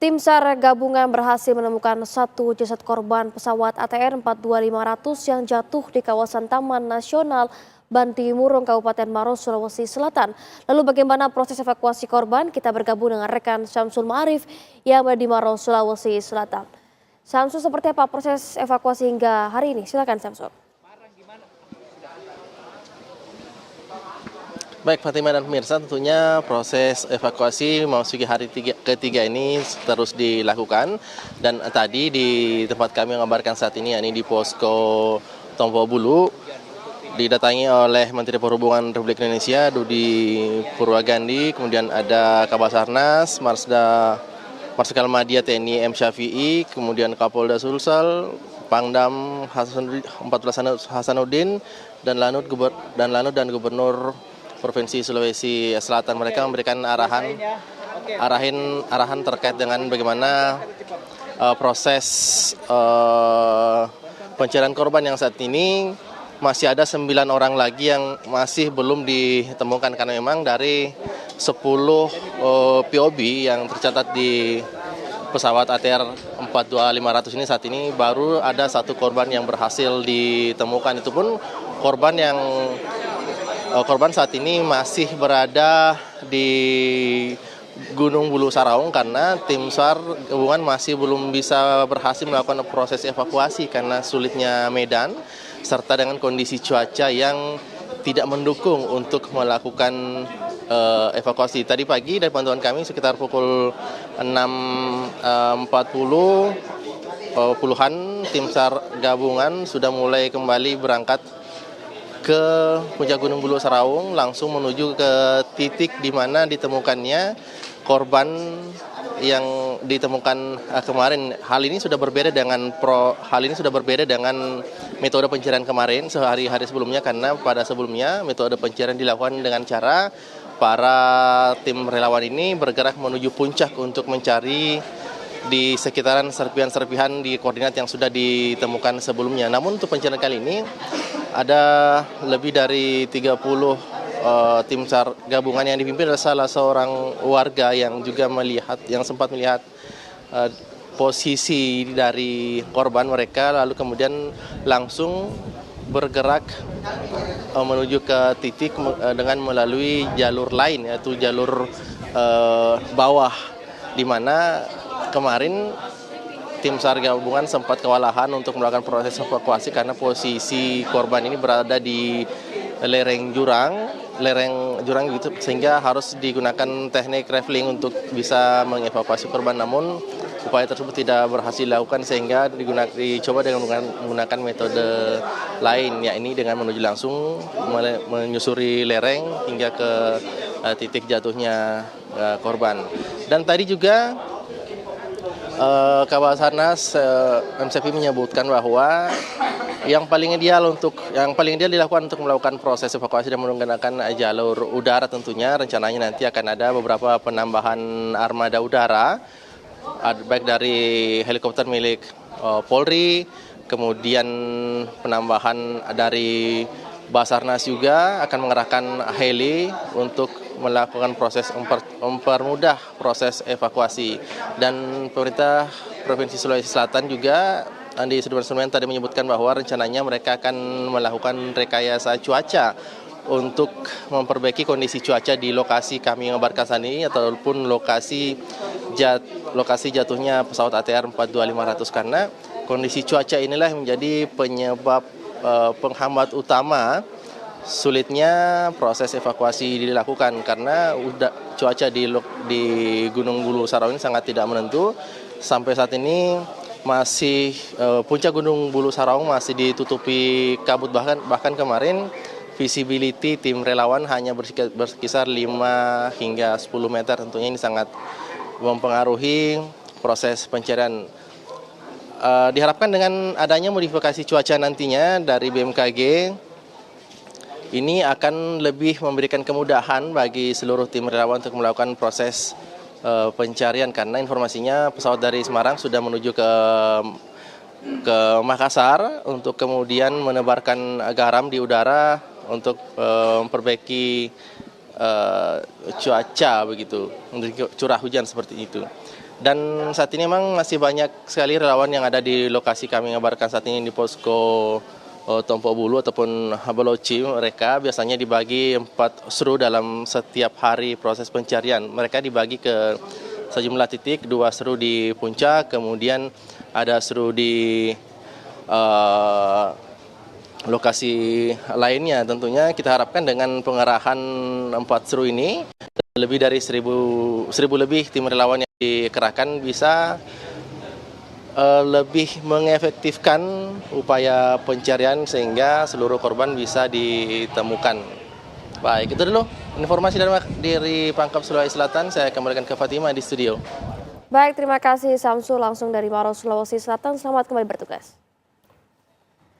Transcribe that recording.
Tim SAR gabungan berhasil menemukan satu jasad korban pesawat ATR 42500 yang jatuh di kawasan Taman Nasional Bantimurung, Kabupaten Maros, Sulawesi Selatan. Lalu bagaimana proses evakuasi korban? Kita bergabung dengan rekan Syamsul Ma'arif yang berada di Maros, Sulawesi Selatan. Syamsul, seperti apa proses evakuasi hingga hari ini? Silakan Syamsul. Baik Fatimah dan pemirsa, tentunya proses evakuasi memasuki hari ketiga ini terus dilakukan. Dan tadi di tempat kami mengabarkan saat ini, yakni di Posko Tompo Bulu, didatangi oleh Menteri Perhubungan Republik Indonesia Dudi Purwagandi, kemudian ada Kabasarnas, Marsikal Madya TNI M. Syafi'i, kemudian Kapolda Sulsel, Pangdam 14 Hasanuddin, dan Lanut dan Gubernur Provinsi Sulawesi Selatan. Mereka memberikan arahan terkait dengan bagaimana proses pencarian korban yang saat ini masih ada 9 orang lagi yang masih belum ditemukan, karena memang dari 10 POB yang tercatat di pesawat ATR 42500 ini saat ini baru ada satu korban yang berhasil ditemukan. Itu pun korban saat ini masih berada di Gunung Bulu Saraung, karena tim SAR gabungan masih belum bisa berhasil melakukan proses evakuasi karena sulitnya medan serta dengan kondisi cuaca yang tidak mendukung untuk melakukan evakuasi. Tadi pagi dari pantauan kami sekitar pukul 6.40 puluhan tim SAR gabungan sudah mulai kembali berangkat ke puncak Gunung Bulu Saraung, langsung menuju ke titik di mana ditemukannya korban yang ditemukan kemarin. Hal ini sudah berbeda dengan metode pencarian kemarin sehari-hari sebelumnya, karena pada sebelumnya metode pencarian dilakukan dengan cara para tim relawan ini bergerak menuju puncak untuk mencari di sekitaran serpihan-serpihan di koordinat yang sudah ditemukan sebelumnya. Namun untuk pencarian kali ini ada lebih dari 30 tim SAR gabungan yang dipimpin oleh salah seorang warga yang juga sempat melihat posisi dari korban mereka, lalu kemudian langsung bergerak menuju ke titik dengan melalui jalur lain, yaitu jalur bawah, di mana kemarin tim SAR gabungan sempat kewalahan untuk melakukan proses evakuasi karena posisi korban ini berada di lereng jurang gitu, sehingga harus digunakan teknik traveling untuk bisa mengevakuasi korban. Namun upaya tersebut tidak berhasil dilakukan, sehingga dicoba dengan menggunakan metode lain, yakni dengan menuju langsung menyusuri lereng hingga ke titik jatuhnya korban. Dan tadi juga Kabasarnas MCP menyebutkan bahwa yang paling ideal dilakukan untuk melakukan proses evakuasi dan menggunakan jalur udara. Tentunya rencananya nanti akan ada beberapa penambahan armada udara, baik dari helikopter milik Polri, kemudian penambahan dari Basarnas juga akan mengerahkan heli untuk melakukan mempermudah proses evakuasi. Dan pemerintah Provinsi Sulawesi Selatan juga Andi Sudirman tadi menyebutkan bahwa rencananya mereka akan melakukan rekayasa cuaca untuk memperbaiki kondisi cuaca di lokasi kami mengabarkan saat ini, ataupun lokasi jatuhnya pesawat ATR 42500, karena kondisi cuaca inilah yang menjadi penyebab penghambat utama sulitnya proses evakuasi dilakukan, karena cuaca di Gunung Bulu Saraung ini sangat tidak menentu. Sampai saat ini masih puncak Gunung Bulu Saraung masih ditutupi kabut, bahkan kemarin visibility tim relawan hanya berkisar 5 hingga 10 meter. Tentunya ini sangat mempengaruhi proses pencarian. Diharapkan dengan adanya modifikasi cuaca nantinya dari BMKG, ini akan lebih memberikan kemudahan bagi seluruh tim relawan untuk melakukan proses pencarian, karena informasinya pesawat dari Semarang sudah menuju ke Makassar untuk kemudian menebarkan garam di udara untuk memperbaiki cuaca begitu, curah hujan seperti itu. Dan saat ini memang masih banyak sekali relawan yang ada di lokasi kami ngabarkan saat ini di posko Tompo Bulu ataupun Habaloci. Mereka biasanya dibagi 4 seru dalam setiap hari proses pencarian. Mereka dibagi ke sejumlah titik, 2 seru di puncak, kemudian ada seru di lokasi lainnya. Tentunya kita harapkan dengan pengerahan 4 seru ini, lebih dari 1.000 lebih tim relawan yang dikerahkan bisa lebih mengefektifkan upaya pencarian sehingga seluruh korban bisa ditemukan. Baik, itu dulu informasi dari Pangkep Sulawesi Selatan. Saya kembalikan ke Fatima di studio. Baik, terima kasih Samsul langsung dari Maros, Sulawesi Selatan. Selamat kembali bertugas.